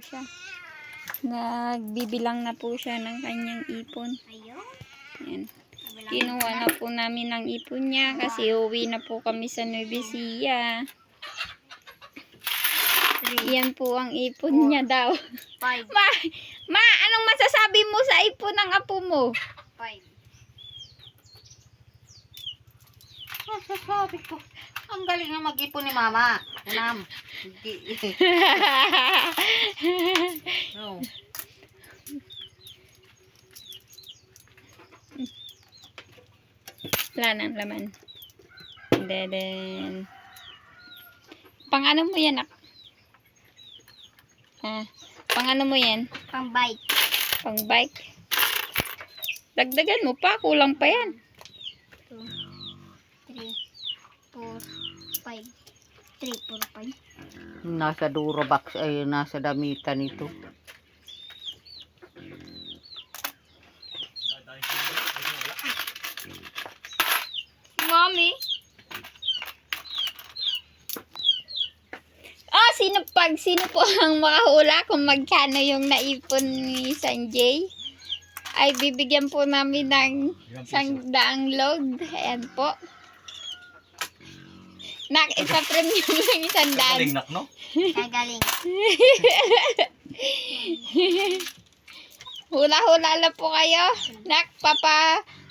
siya. Nagbibilang na po siya ng kanyang ipon. Ayan. Kinuha na po namin ng ipon niya kasi uwi na po kami sa Nueva Ecija. Yan po ang ipon niya daw. Ma, anong masasabi mo sa ipon ng apo mo? 5. Masasabi ko, ang galing na mag-ipon ni Mama. Alam. No. Wala nang laman. Then, pang ano mo yan? Pang ano mo yan? Pang bike. Pang bike? Dagdagan mo pa, kulang pa yan. 2, 3, 4, 5. 3, 4, 5. Nasa Durobox ay nasa damitan ito. Mommy? Sino po ang makahula kung magkano yung naipon ni Sanjay? Ay bibigyan po namin ng 100 load. Ayan po. Nak, ipa-premium yung 100. Galing nak, no? Kagaling. Hula-hula lang po kayo. Nak,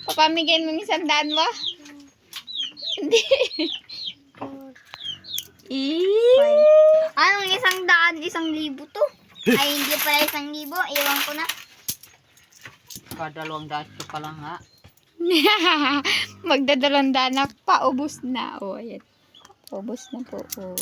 papamigay mo yung 100 mo? Hindi. Anong 100? 1,000 to? Ay, hindi pala 1,000. Iwan ko na. Kada 200 pa lang ha. Magdadalandanak pa. Ubus na. O, ayan. Ubus na po. O.